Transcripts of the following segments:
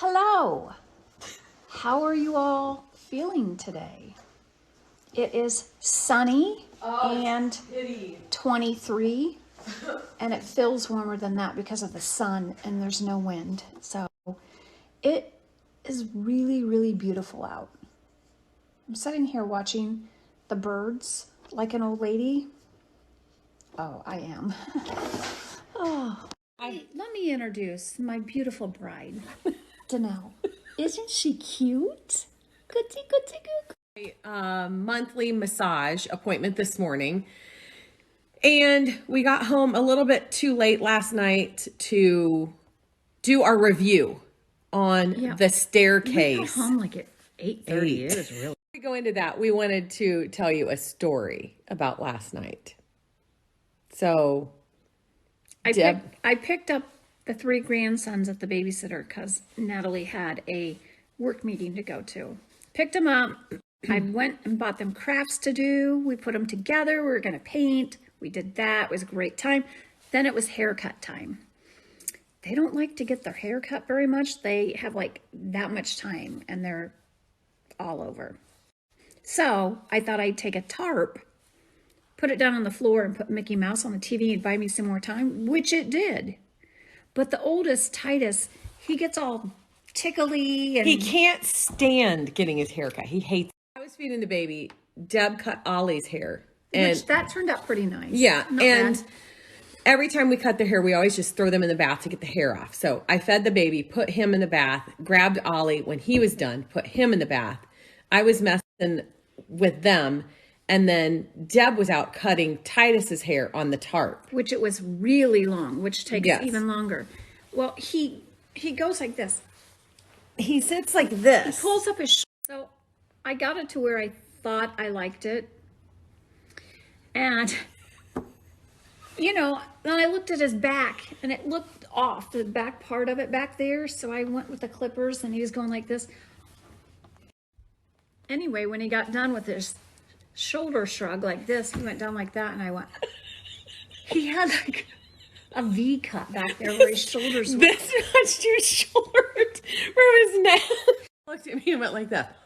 Hello, how are you all feeling today? It is sunny and 23 and it feels warmer than that because of the sun and there's no wind. So it is really, really beautiful out. I'm sitting here watching the birds like an old lady. Oh, I am. Let me introduce my beautiful bride, Danelle. Isn't she cute? Goody, goody, goody. Monthly massage appointment this morning. And we got home a little bit too late last night to do our review on the staircase. We got home like at 8:30. It was really. Before we go into that, we wanted to tell you a story about last night. So, I picked up the 3 grandsons at the babysitter because Natalie had a work meeting to go to. Picked them up. I went and bought them crafts to do. We put them together. We were going to paint. We did that. It was a great time. Then it was haircut time. They don't like to get their hair cut very much. They have like that much time and they're all over. So I thought I'd take a tarp, put it down on the floor and put Mickey Mouse on the TV and buy me some more time, which it did. But the oldest, Titus, he gets all tickly and he can't stand getting his hair cut. He hates it. I was feeding the baby. Deb cut Ollie's hair. Which that turned out pretty nice. Yeah. Not and bad. every time we cut their hair, we always just throw them in the bath to get the hair off. So I fed the baby, put him in the bath, grabbed Ollie when he was done, put him in the bath. I was messing with them. And then Deb was out cutting Titus's hair on the tarp. Which it was really long, which takes even longer. Well, he goes like this. He sits like this. He pulls up his shoulder. So I got it to where I thought I liked it. And, you know, then I looked at his back and it looked off, the back part of it back there. So I went with the clippers and he was going like this. Anyway, when he got done with his shoulder shrug like this, he went down like that and I went, he had like a V cut back there where his shoulders were. This much too short from his neck. Looked at me and went like that.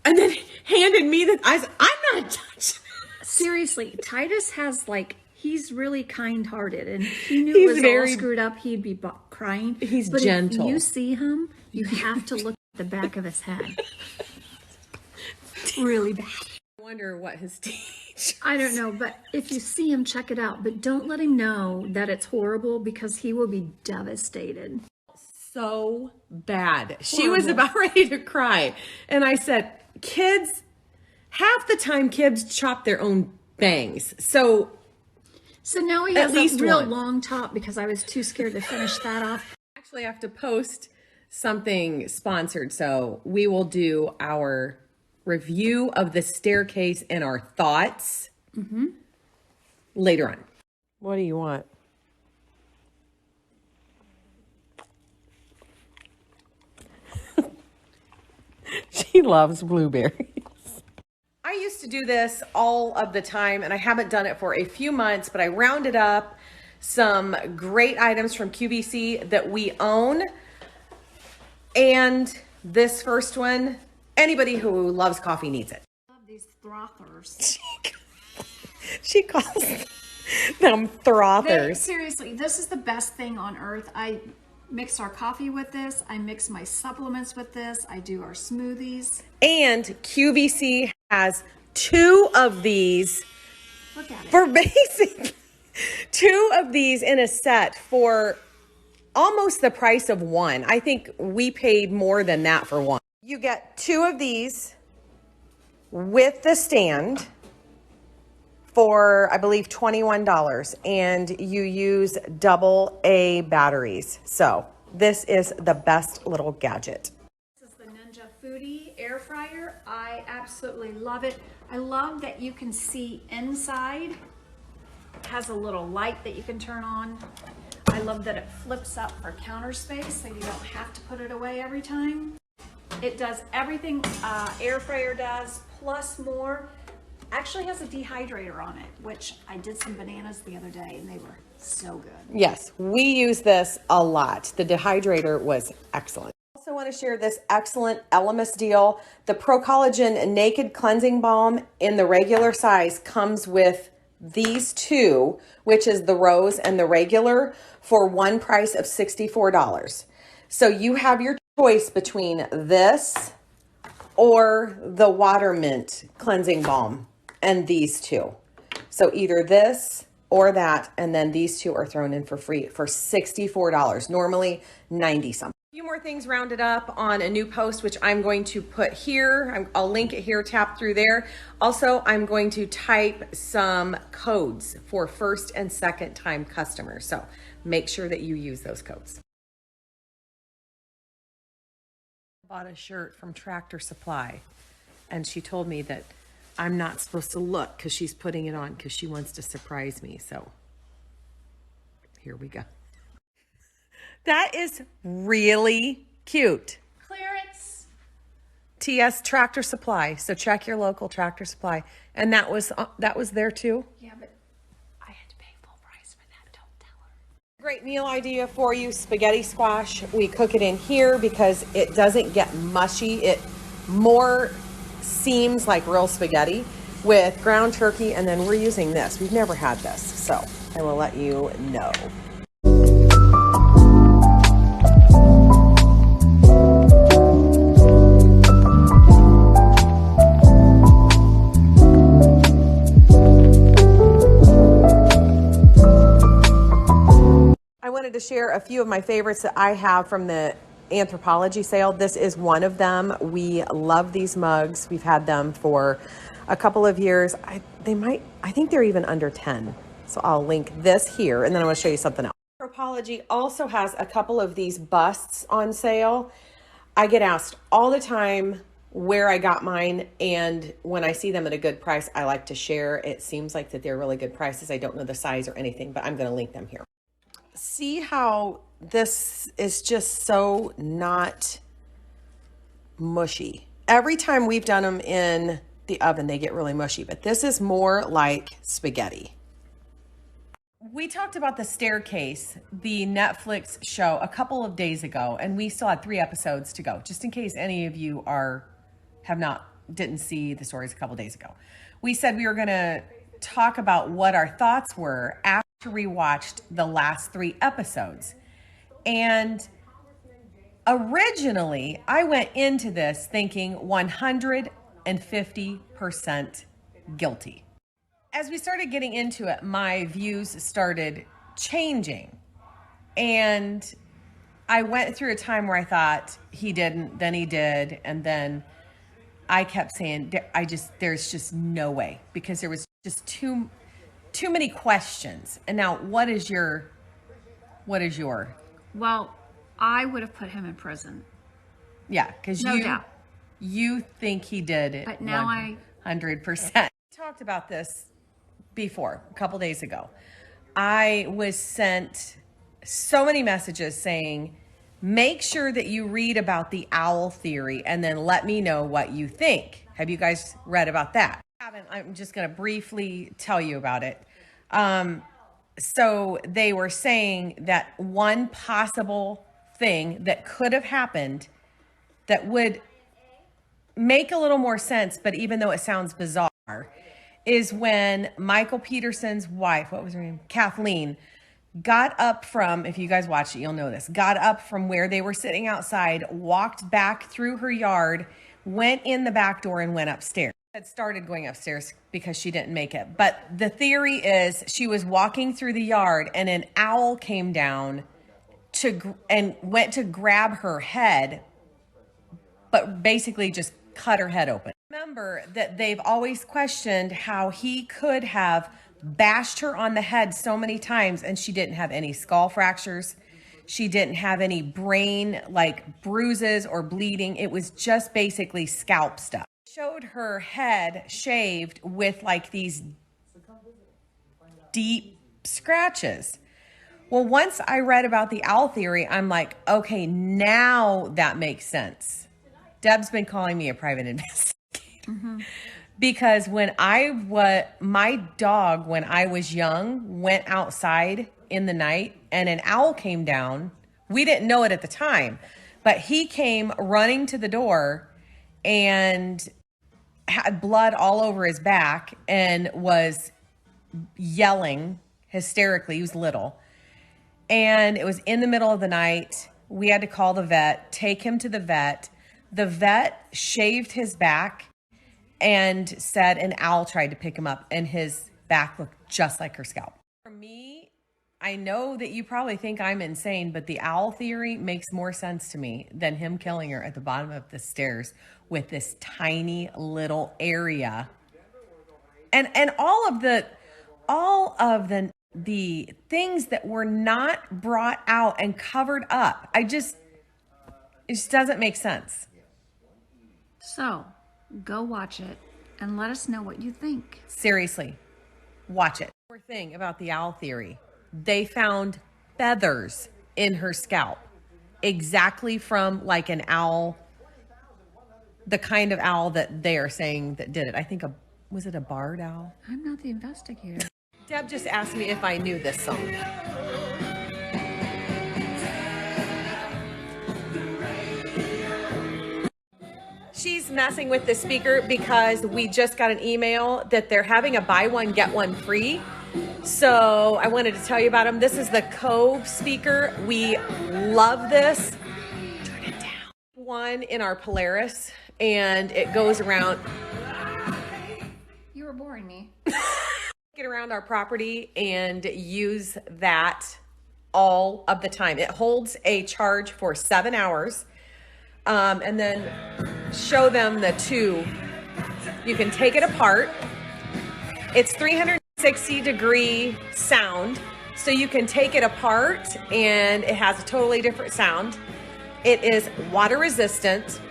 And then handed me the, I said, I'm not touching. Seriously, Titus has like, he's really kind-hearted and he knew it was all screwed up. He'd be crying. He's but gentle. If you see him, you have to look at the back of his head. Really bad. I wonder what his stage. I don't know, but if you see him, check it out. But don't let him know that it's horrible because he will be devastated. So bad. She was about ready to cry. And I said, kids, half the time kids chop their own bangs. So now he has a real long top because I was too scared to finish that off. Actually, I have to post something sponsored. So we will do our review of the staircase and our thoughts later on. What do you want? She loves blueberries. I used to do this all of the time and I haven't done it for a few months, but I rounded up some great items from QVC that we own. And this first one, anybody who loves coffee needs it. I love these frothers. She calls them frothers. Seriously, this is the best thing on earth. I mix our coffee with this. I mix my supplements with this. I do our smoothies. And QVC has 2 of these. Look at it. For basic. 2 of these in a set for almost the price of one. I think we paid more than that for one. You get 2 of these with the stand for, I believe, $21, and you use AA batteries. So this is the best little gadget. This is the Ninja Foodie air fryer. I absolutely love it. I love that you can see inside. It has a little light that you can turn on. I love that it flips up for counter space so you don't have to put it away every time. It does everything air fryer does, plus more. Actually has a dehydrator on it, which I did some bananas the other day and they were So good. Yes, we use this a lot. The dehydrator was excellent. I also want to share this excellent Elemis deal. The Pro Collagen Naked Cleansing Balm in the regular size comes with these two, which is the rose and the regular, for one price of $64. So you have your choice between this or the Water Mint Cleansing Balm and these two. So either this or that, and then these two are thrown in for free for $64. Normally 90 something. A few more things rounded up on a new post, which I'm going to put here. I'll link it here, tap through there. Also, I'm going to type some codes for first and second time customers. So make sure that you use those codes. I bought a shirt from Tractor Supply, and she told me that I'm not supposed to look because she's putting it on because she wants to surprise me. So here we go. That is really cute. Clearance. TS Tractor Supply. So check your local Tractor Supply. And that was there too? Yeah, but I had to pay full price for that. Don't tell her. Great meal idea for you, spaghetti squash. We cook it in here because it doesn't get mushy. It more seems like real spaghetti with ground turkey, and then we're using this. We've never had this, so I will let you know. I wanted to share a few of my favorites that I have from the Anthropology sale. This is one of them. We love these mugs. We've had them for a couple of years. I think they're even under 10. So I'll link this here, and then I want to show you something else. Anthropology also has a couple of these busts on sale. I get asked all the time where I got mine, and when I see them at a good price, I like to share. It seems like that they're really good prices. I don't know the size or anything, but I'm going to link them here. See how this is just so not mushy. Every time we've done them in the oven, they get really mushy, but this is more like spaghetti. We talked about The Staircase, the Netflix show, a couple of days ago, and we still had 3 episodes to go, just in case any of you didn't see the stories a couple days ago. We said we were going to talk about what our thoughts were after we watched the last 3 episodes. And originally, I went into this thinking 150% guilty. As we started getting into it, my views started changing. And I went through a time where I thought he didn't, then he did, and then I kept saying, there's just no way, because there was just too many questions. And now, what is your? Well, I would have put him in prison. Yeah, because no doubt. You think he did it. But now 100%. We talked about this before, a couple days ago. I was sent so many messages saying, make sure that you read about the owl theory and then let me know what you think. Have you guys read about that? I haven't. I'm just going to briefly tell you about it. So they were saying that one possible thing that could have happened that would make a little more sense, but even though it sounds bizarre, is when Michael Peterson's wife, what was her name? Kathleen, got up from, if you guys watch it, you'll know this, got up from where they were sitting outside, walked back through her yard, went in the back door and went upstairs. Had started going upstairs because she didn't make it. But the theory is she was walking through the yard and an owl came down and went to grab her head, but basically just cut her head open. Remember that they've always questioned how he could have bashed her on the head so many times and she didn't have any skull fractures. She didn't have any brain like bruises or bleeding. It was just basically scalp stuff. Showed her head shaved with like these deep scratches. Well, once I read about the owl theory, I'm like, okay, now that makes sense. Deb's been calling me a private investigator. Mm-hmm. Because my dog, when I was young, went outside in the night and an owl came down. We didn't know it at the time, but he came running to the door and had blood all over his back and was yelling hysterically. He was little. And it was in the middle of the night. We had to call the vet, take him to the vet. The vet shaved his back and said an owl tried to pick him up and his back looked just like her scalp. For me, I know that you probably think I'm insane, but the owl theory makes more sense to me than him killing her at the bottom of the stairs with this tiny little area. And all of the things that were not brought out and covered up. It just doesn't make sense. So, go watch it and let us know what you think. Seriously, watch it. One more thing about the owl theory. They found feathers in her scalp, exactly from like an owl, the kind of owl that they are saying that did it. I think was it a barred owl? I'm not the investigator. Deb just asked me if I knew this song. She's messing with the speaker because we just got an email that they're having a buy one, get one free. So I wanted to tell you about them. This is the Cove speaker. We love this. Turn it down. One in our Polaris, and it goes around. You were boring me. Get around our property and use that all of the time. It holds a charge for 7 hours. And then show them the two. You can take it apart. It's 360-degree sound. So you can take it apart and it has a totally different sound. It is water resistant.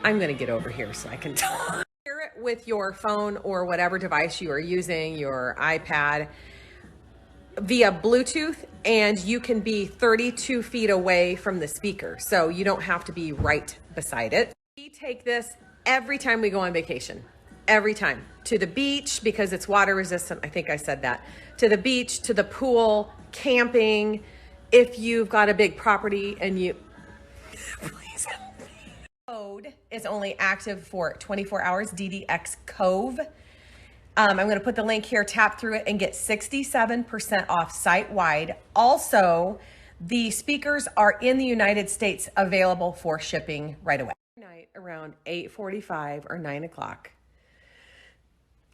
I'm going to get over here so I can talk. Hear it with your phone or whatever device you are using, your iPad, via Bluetooth, and you can be 32 feet away from the speaker. So you don't have to be right beside it. We take this every time we go on vacation. Every time. To the beach, because it's water resistant. I think I said that. To the beach, to the pool, camping. If you've got a big property and you... Please help me. Code is only active for 24 hours, DDX Cove. I'm going to put the link here, tap through it and get 67% off site-wide. Also, the speakers are in the United States, available for shipping right away. Night around 8:45 or 9 o'clock,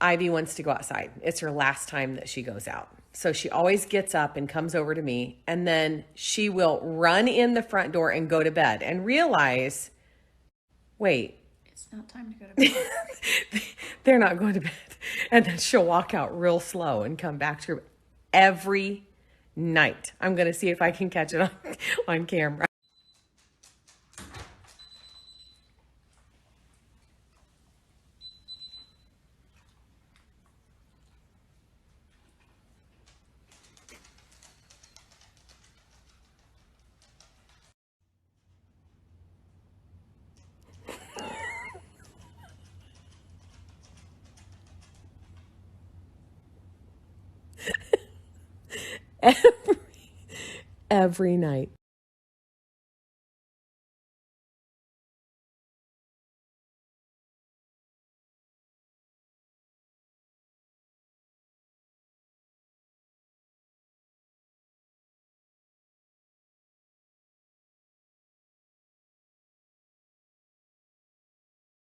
Ivy wants to go outside. It's her last time that she goes out. So she always gets up and comes over to me, and then she will run in the front door and go to bed and realize, wait, it's not time to go to bed. They're not going to bed. And then she'll walk out real slow and come back to her every night. I'm going to see if I can catch it on camera. Every night.